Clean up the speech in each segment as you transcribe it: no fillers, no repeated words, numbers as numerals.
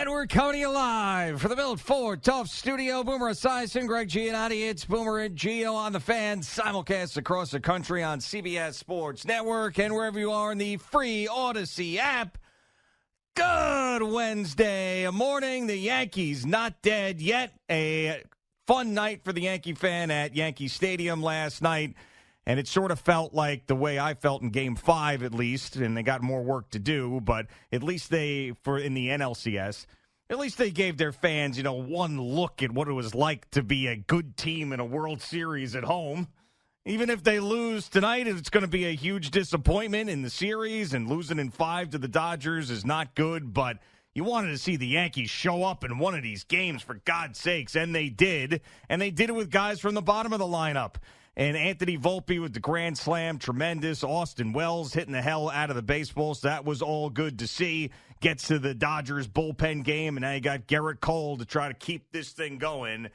And we're coming to you live for the Built Ford Tough Studio. Boomer Esiason, Greg Giannotti. It's Boomer and Gio on the Fan. Simulcast across the country on CBS Sports Network and wherever you are in the free Odyssey app. Good Wednesday morning. The Yankees not dead yet. A fun night for the Yankee fan at Yankee Stadium last night. And it sort of felt like the way I felt in Game 5, at least, and they got more work to do, but at least in the NLCS, at least they gave their fans, one look at what it was like to be a good team in a World Series at home. Even if they lose tonight, it's going to be a huge disappointment in the series, and losing in 5 to the Dodgers is not good, but you wanted to see the Yankees show up in one of these games, for God's sakes, and they did it with guys from the bottom of the lineup. And Anthony Volpe with the grand slam, tremendous. Austin Wells hitting the hell out of the baseball, so that was all good to see. Gets to the Dodgers bullpen game, and now you got Garrett Cole to try to keep this thing going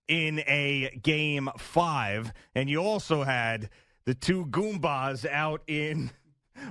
in a Game 5. And you also had the two Goombas out in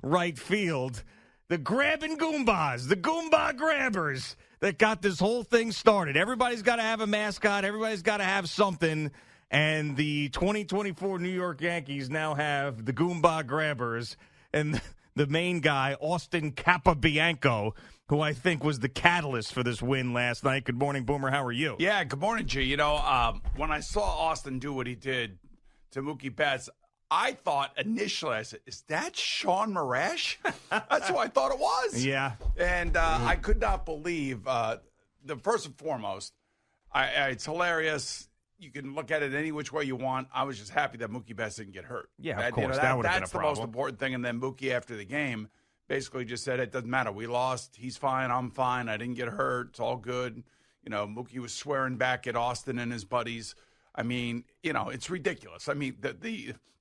right field. The grabbing Goombas, the Goomba grabbers that got this whole thing started. Everybody's got to have a mascot. Everybody's got to have something. And the 2024 New York Yankees now have the Goomba Grabbers and the main guy, Austin Capabianco, who I think was the catalyst for this win last night. Good morning, Boomer. How are you? Yeah, good morning, G. When I saw Austin do what he did to Mookie Betts, I thought initially, I said, is that Sean Marash? That's who I thought it was. Yeah. And I could not believe, first and foremost, it's hilarious. You can look at it any which way you want. I was just happy that Mookie Betts didn't get hurt. Yeah, of course. That would have been a problem. That's the most important thing. And then Mookie, after the game, basically just said, it doesn't matter. We lost. He's fine. I'm fine. I didn't get hurt. It's all good. Mookie was swearing back at Austin and his buddies. I mean, it's ridiculous. I mean,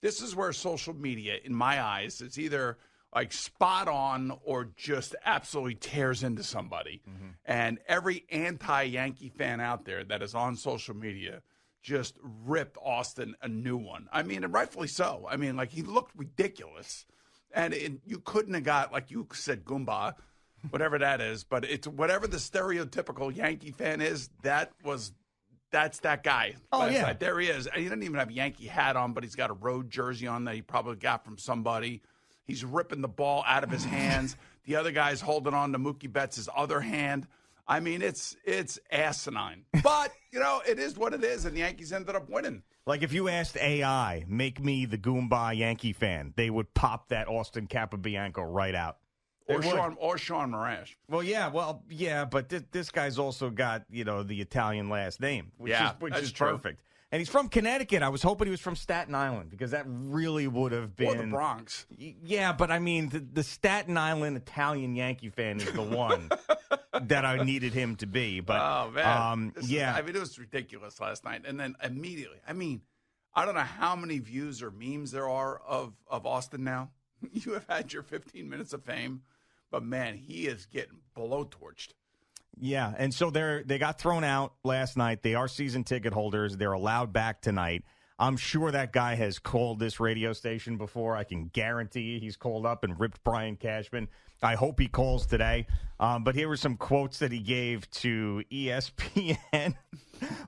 this is where social media, in my eyes, is either like spot on or just absolutely tears into somebody. Mm-hmm. And every anti-Yankee fan out there that is on social media just ripped Austin a new one. I mean, and rightfully so. I mean, he looked ridiculous. And you couldn't have got, like you said, Goomba, whatever that is. But it's whatever the stereotypical Yankee fan is, that's that guy. Oh, yeah. There he is. And he doesn't even have a Yankee hat on, but he's got a road jersey on that he probably got from somebody. He's ripping the ball out of his hands. The other guy's holding on to Mookie Betts' other hand. I mean, it's asinine. But, it is what it is, and the Yankees ended up winning. Like if you asked AI, make me the Goomba Yankee fan, they would pop that Austin Capabianco right out. Or Sean Marash. Well, yeah, but this guy's also got, the Italian last name, which is perfect. And he's from Connecticut. I was hoping he was from Staten Island because that really would have been. Or the Bronx. Yeah, but I mean, the Staten Island Italian Yankee fan is the one that I needed him to be. But, oh, man. It was ridiculous last night. And then immediately, I don't know how many views or memes there are of Austin now. You have had your 15 minutes of fame. But, man, he is getting blowtorched. Yeah, and so they got thrown out last night. They are season ticket holders. They're allowed back tonight. I'm sure that guy has called this radio station before. I can guarantee he's called up and ripped Brian Cashman. I hope he calls today. But here were some quotes that he gave to ESPN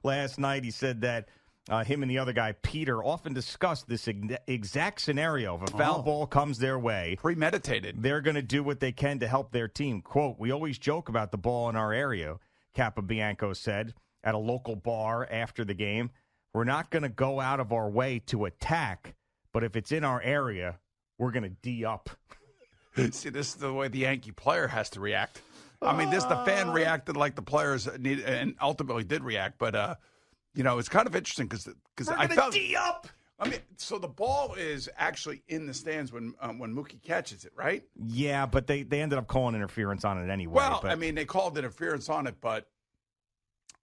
last night. He said that him and the other guy, Peter, often discuss this exact scenario. If a foul ball comes their way, premeditated, they're going to do what they can to help their team. Quote, we always joke about the ball in our area, Capabianco said at a local bar after the game. We're not going to go out of our way to attack, but if it's in our area, we're going to D up. See, this is the way the Yankee player has to react. I mean, the fan reacted like the players need, and ultimately did react, but it's kind of interesting because I felt D up. I mean, so the ball is actually in the stands when Mookie catches it, right? Yeah, but they ended up calling interference on it anyway. Well, they called interference on it, but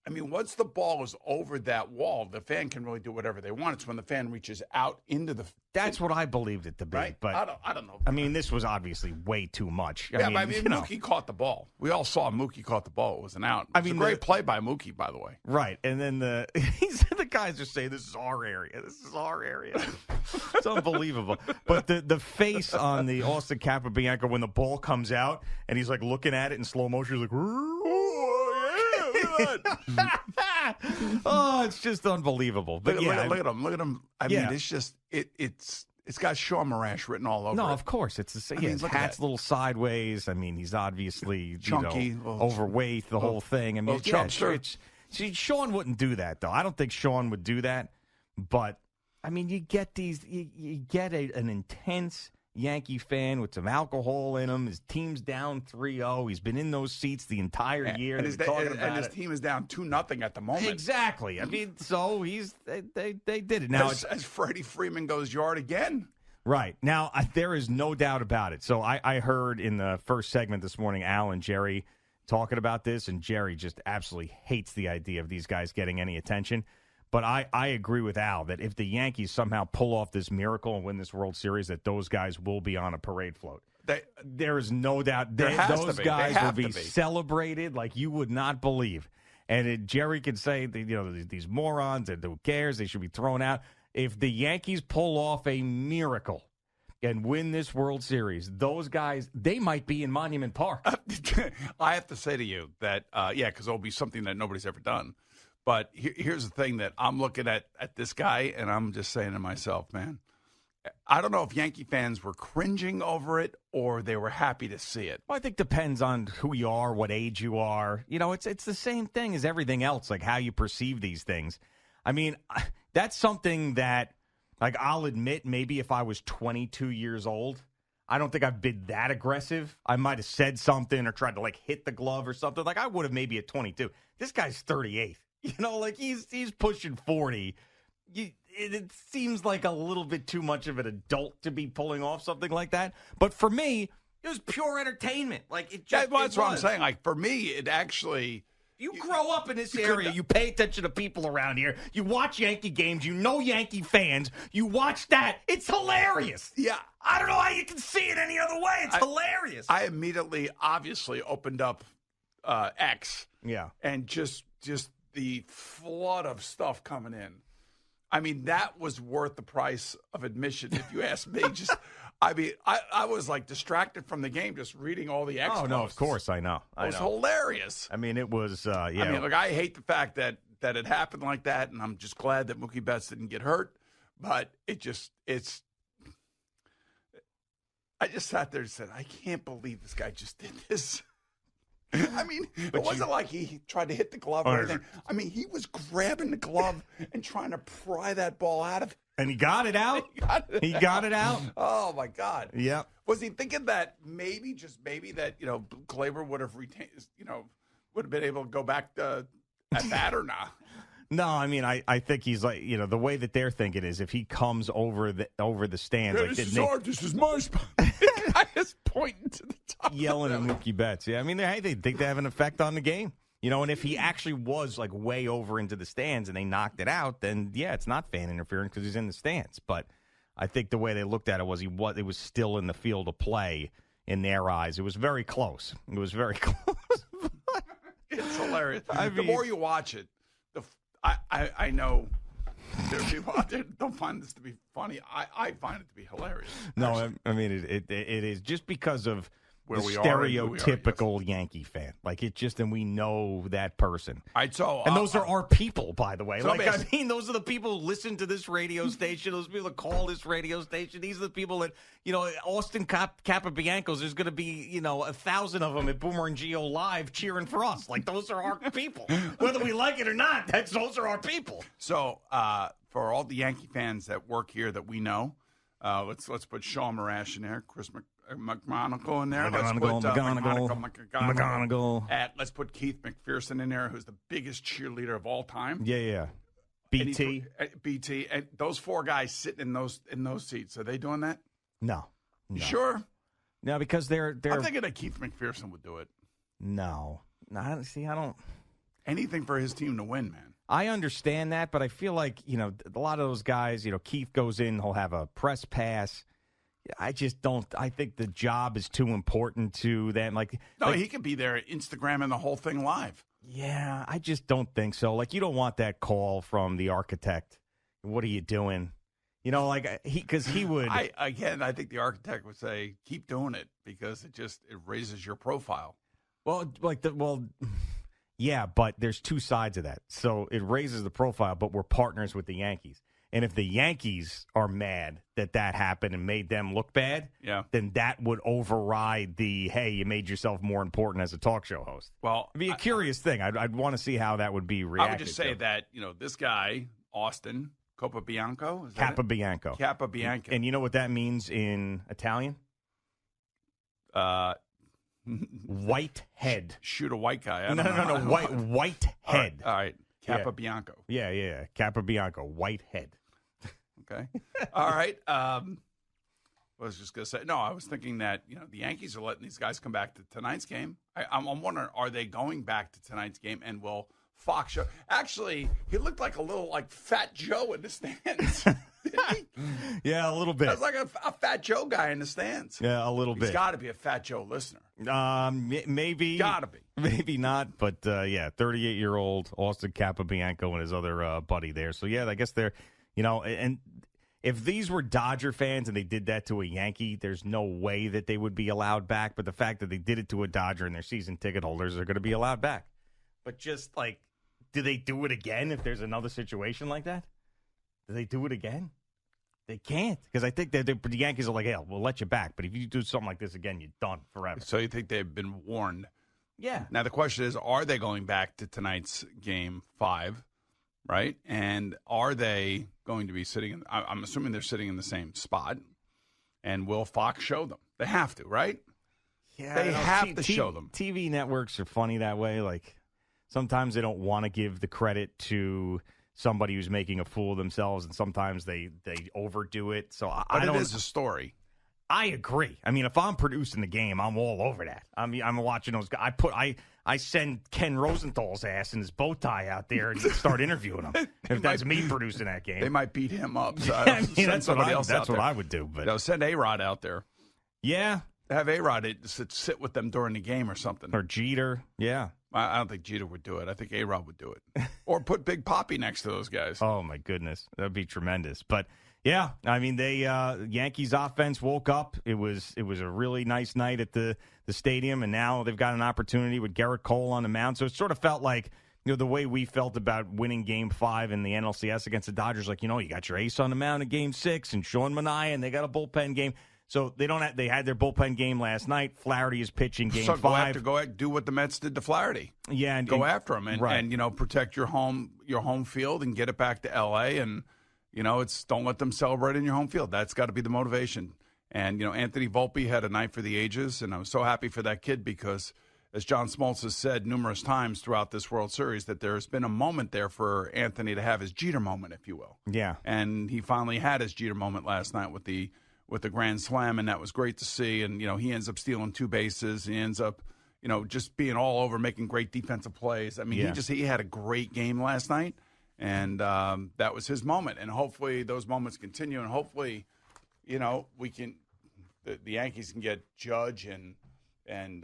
once the ball is over that wall, the fan can really do whatever they want. It's when the fan reaches out into the. That's what I believed it to be, right? But I don't know. This was obviously way too much. Mookie caught the ball. We all saw Mookie caught the ball. It was an out. It was a great play by Mookie, by the way. Right, and then the guys just say, "This is our area. This is our area." It's unbelievable. But the face on the Austin Capabianco when the ball comes out and he's like looking at it in slow motion, he's like, "Oh, Oh, it's just unbelievable. But look at him. I mean, it's just it's got Sean Morash written all over. No, it. of course it's the same. I mean, his look at hat's a little sideways. I mean, he's obviously chunky, overweight. The whole thing. I mean, Sean wouldn't do that though. I don't think Sean would do that. But I mean, you get these. You get an intense Yankee fan with some alcohol in him. His team's down 3-0. He's been in those seats the entire year. And his team is down 2-0 at the moment. Exactly. I mean, so they did it. Now, as Freddie Freeman goes yard again. Right. Now, there is no doubt about it. So I heard in the first segment this morning, Al and Jerry talking about this, and Jerry just absolutely hates the idea of these guys getting any attention. But I agree with Al that if the Yankees somehow pull off this miracle and win this World Series, that those guys will be on a parade float. There is no doubt those guys will be celebrated like you would not believe. And Jerry can say, these morons, and who cares? They should be thrown out. If the Yankees pull off a miracle and win this World Series, those guys, they might be in Monument Park. I have to say to you that, because it'll be something that nobody's ever done. But here's the thing that I'm looking at this guy, and I'm just saying to myself, man, I don't know if Yankee fans were cringing over it or they were happy to see it. Well, I think it depends on who you are, what age you are. It's the same thing as everything else, like how you perceive these things. I mean, that's something that, like, I'll admit, maybe if I was 22 years old, I don't think I've been that aggressive. I might have said something or tried to, like, hit the glove or something. Like, I would have maybe at 22. This guy's 38. He's pushing 40. It seems like a little bit too much of an adult to be pulling off something like that. But for me, it was pure entertainment. That's what I'm saying. Like, for me, it actually... You grow up in this area. You pay attention to people around here. You watch Yankee games. You know Yankee fans. You watch that. It's hilarious. Yeah. I don't know how you can see it any other way. It's hilarious. I immediately, obviously, opened up X. Yeah. And just the flood of stuff coming in. I mean, that was worth the price of admission, if you ask me. I was like distracted from the game just reading all the X. Oh, no, of course, I know. It was hilarious. I mean, it was, yeah. I mean, I hate the fact that it happened like that, and I'm just glad that Mookie Betts didn't get hurt. But I just sat there and said, I can't believe this guy just did this. I mean, it wasn't like he tried to hit the glove or anything. I mean, he was grabbing the glove and trying to pry that ball out of it. And he got it out? He got it out? Oh, my God. Yeah. Was he thinking that maybe, just maybe, that, Glaber would have retained, would have been able to go back at that or not? No, I mean, I think he's like, the way that they're thinking is if he comes over the stands. Yeah, like this is my spot. I just pointing to the top. Yelling at Mookie Betts. Yeah, I mean, they think they have an effect on the game. And if he actually was like way over into the stands and they knocked it out, then yeah, it's not fan interference because he's in the stands. But I think the way they looked at it was it was still in the field of play in their eyes. It was very close. It was very close. It's hilarious. The more you watch it, I know there are people out there that don't find this to be funny. I find it to be hilarious. No, I mean it is just because of where the we stereotypical are, yes. Yankee fan. Like, it just, and we know that person. And those are our people, by the way. So I mean, those are the people who listen to this radio station. Those people that call this radio station. These are the people that, Austin Capabiancos, there's going to be, 1,000 of them at Boomer and Geo Live cheering for us. Like, those are our people. Whether we like it or not, those are our people. So, for all the Yankee fans that work here that we know, let's put Sean Morash in there, Chris McMonagle in there. McGonigal. Let's put Keith McPherson in there, who's the biggest cheerleader of all time. Yeah. BT. BT. And those four guys sitting in those seats, are they doing that? No. You sure? No, because they're. I'm thinking that Keith McPherson would do it. No. I don't. Anything for his team to win, man. I understand that, but I feel like, a lot of those guys, Keith goes in, he'll have a press pass. I just don't. I think the job is too important to them. He could be there Instagramming the whole thing live. Yeah, I just don't think so. You don't want that call from the architect. What are you doing? Because he would. I think the architect would say, keep doing it because it raises your profile. Well, Yeah, but there's two sides of that. So it raises the profile, but we're partners with the Yankees. And if the Yankees are mad that happened and made them look bad, then that would override the, hey, you made yourself more important as a talk show host. Well, it'd be a curious thing. I'd want to see how that would be reacted. I would just say that, this guy, Austin Capabianco. Capabianco. And you know what that means in Italian? White head. Shoot a white guy. No. White head. All right. Capabianco. Yeah. Capabianco. White head. Okay. All right. I was just going to say, no, I was thinking that, the Yankees are letting these guys come back to tonight's game. I'm wondering, are they going back to tonight's game, and will Fox show? Actually, he looked like a little Fat Joe in the stands. Yeah, a little bit. That's like a Fat Joe guy in the stands. Yeah, a little bit. He's got to be a Fat Joe listener. Maybe. Gotta be. Maybe not, but 38-year-old Austin Capabianco and his other buddy there. So, yeah, I guess they're, and if these were Dodger fans and they did that to a Yankee, there's no way that they would be allowed back. But the fact that they did it to a Dodger and their season ticket holders are going to be allowed back. But just, do they do it again if there's another situation like that? Do they do it again? They can't, because I think the Yankees are like, hey, we'll let you back. But if you do something like this again, you're done forever. So you think they've been warned? Yeah. Now the question is, are they going back to tonight's game 5, right? And are they going to be sitting I'm assuming they're sitting in the same spot. And will Fox show them? They have to, right? Yeah. They have to show them. TV networks are funny that way. Sometimes they don't want to give the credit to somebody who's making a fool of themselves, and sometimes they overdo it. So I don't. It is a story. I agree. I mean, if I'm producing the game, I'm all over that. I'm watching those guys. I send Ken Rosenthal's ass in his bow tie out there and start interviewing him. If that's me producing that game, they might beat him up. So that's what I would do. But send A-Rod out there. Yeah, have A-Rod sit with them during the game or something. Or Jeter. Yeah. I don't think Jeter would do it. I think A-Rod would do it. Or put Big Papi next to those guys. Oh, my goodness. That would be tremendous. But, yeah, I mean, Yankees offense woke up. It was a really nice night at the stadium, and now they've got an opportunity with Garrett Cole on the mound. So it sort of felt like, the way we felt about winning Game 5 in the NLCS against the Dodgers. You got your ace on the mound in Game 6 and Sean Manaea, and they got a bullpen game. So they had their bullpen game last night. Flaherty is pitching Game 5. Go do what the Mets did to Flaherty. Yeah, and go after him and protect your home field and get it back to L.A. And don't let them celebrate in your home field. That's got to be the motivation. And Anthony Volpe had a night for the ages, and I was so happy for that kid because, as John Smoltz has said numerous times throughout this World Series, that there's been a moment there for Anthony to have his Jeter moment, if you will. Yeah, and he finally had his Jeter moment last night with the grand slam, and that was great to see. And, he ends up stealing 2 bases. He ends up, just being all over, making great defensive plays. I mean, he had a great game last night, and that was his moment. And hopefully those moments continue, and hopefully, we can the Yankees can get Judge and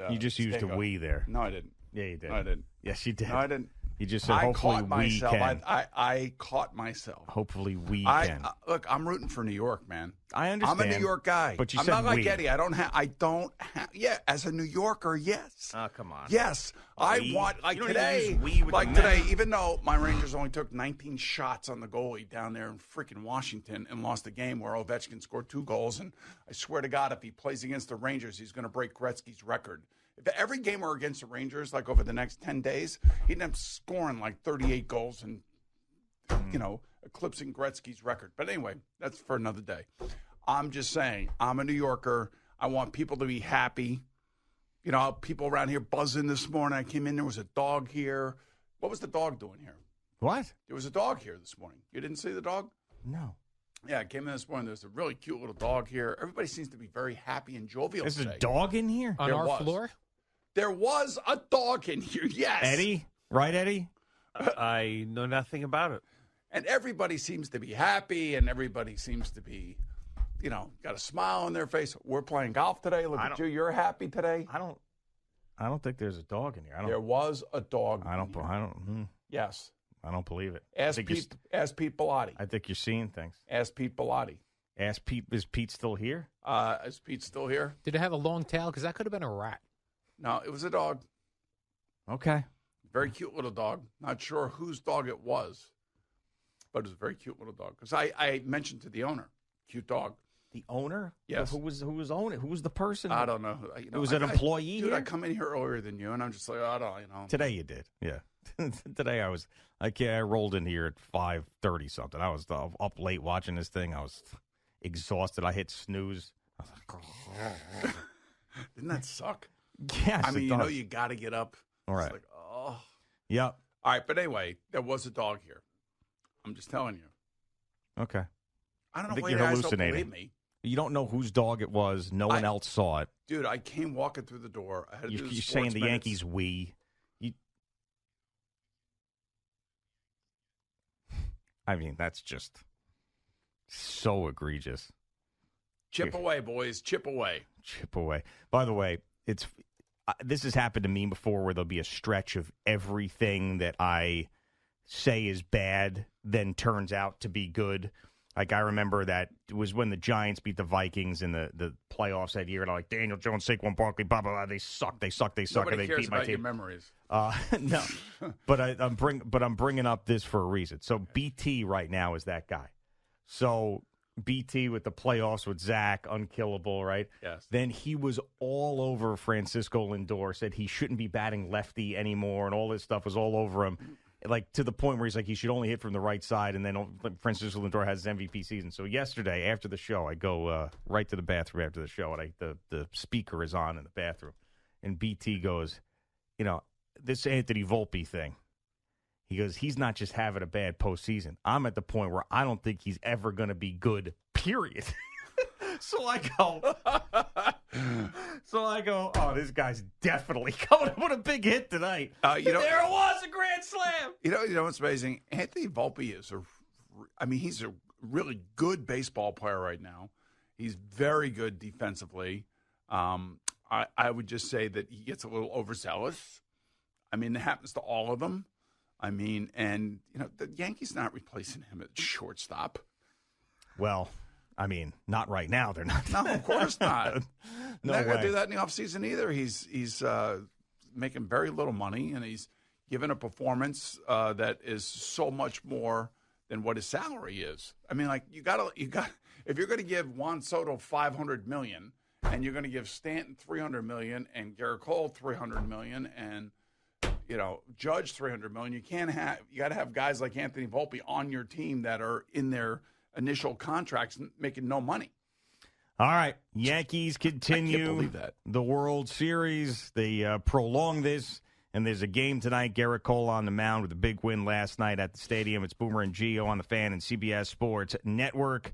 you just used a we there. No, I didn't. Yeah, you did. No, I didn't. Yes, you did. No, I didn't. You just said, hopefully we can. I caught myself. Hopefully we can. Look, I'm rooting for New York, man. I understand. I'm a New York guy. But I'm not like Eddie. I don't have. Yeah, as a New Yorker, yes. Oh, come on. Yes. I want, today, even though my Rangers only took 19 shots on the goalie down there in freaking Washington and lost the game where Ovechkin scored 2 goals. And I swear to God, if he plays against the Rangers, he's going to break Gretzky's record. If every game were against the Rangers, over the next 10 days, he'd end up scoring 38 goals and, eclipsing Gretzky's record. But anyway, that's for another day. I'm just saying, I'm a New Yorker. I want people to be happy. People around here buzzing this morning. I came in, there was a dog here. What was the dog doing here? What? There was a dog here this morning. You didn't see the dog? No. Yeah, I came in this morning. There's a really cute little dog here. Everybody seems to be very happy and jovial today. There's a dog in here? On our floor? There was a dog in here, yes. Eddie? Right, Eddie? I know nothing about it. And everybody seems to be happy, and everybody seems to be, got a smile on their face. We're playing golf today. Look at you. You're happy today. I don't think there's a dog in here. There was a dog. Yes. I don't believe it. Ask Pete Bellotti. I think you're seeing things. Ask Pete Bellotti. Ask Pete. Is Pete still here? Is Pete still here? Did it have a long tail? Because that could have been a rat. No, it was a dog. Okay. Very cute little dog. Not sure whose dog it was, but it was a very cute little dog. Because I mentioned to the owner, cute dog. The owner? Yes. Who was owning? Who was the person? I don't know. It was an employee. Dude, here? I come in here earlier than you, and I'm just like, I don't. Today you did, yeah. Today I rolled in here at 5:30 something. I was up late watching this thing. I was exhausted. I hit snooze. I was like, didn't that suck? Yes, I mean, it you know, does. you got to get up. All right. It's like, oh. Yep. All right, but anyway, there was a dog here. I'm just telling you. Okay. I don't know think why you're you guys hallucinating. don't believe me. You don't know whose dog it was. No one else saw it. Dude, I came walking through the door. I had to do You're the saying sports the minutes. Yankees we. I mean, that's just so egregious. Chip away, boys. Chip away. Chip away. By the way, this has happened to me before where there'll be a stretch of everything that I say is bad then turns out to be good. Like, I remember that it was when the Giants beat the Vikings in the playoffs that year. And I'm like, Daniel Jones, Saquon Barkley, blah, blah, blah. They suck. Nobody and they cares beat my about team. your memories. No, but I'm bringing up this for a reason. So BT right now is that guy. So BT with the playoffs with Zach, unkillable, right? Yes. Then he was all over Francisco Lindor, said he shouldn't be batting lefty anymore, and all this stuff was all over him. Like, to the point where he's like, he should only hit from the right side, and then Francisco Lindor has his MVP season. So yesterday, after the show, I go right to the bathroom after the show, and the speaker is on in the bathroom. And BT goes, you know, this Anthony Volpe thing. He goes, he's not just having a bad postseason. I'm at the point where I don't think he's ever going to be good, period. So I go, oh, this guy's definitely coming up with a big hit tonight. There it was, a grand slam. You know what's amazing? Anthony Volpe he's a really good baseball player right now. He's very good defensively. I would just say that he gets a little overzealous. I mean, it happens to all of them. I mean, and, you know, the Yankees not replacing him at shortstop. Well, I mean, not right now. They're not. No, of course not. No Not going way. to do that in the offseason either. He's making very little money, and he's given a performance that is so much more than what his salary is. I mean, like, you got if you're going to give Juan Soto $500 million, and you're going to give Stanton $300 million, and Garrett Cole $300 million, and Judge $300 million, you got to have guys like Anthony Volpe on your team that are in their initial contracts making no money. All right, Yankees continue I can't believe that. The World Series. They prolong this, and there's a game tonight. Garrett Cole on the mound with a big win last night at the stadium. It's Boomer and Gio on the Fan and CBS Sports Network.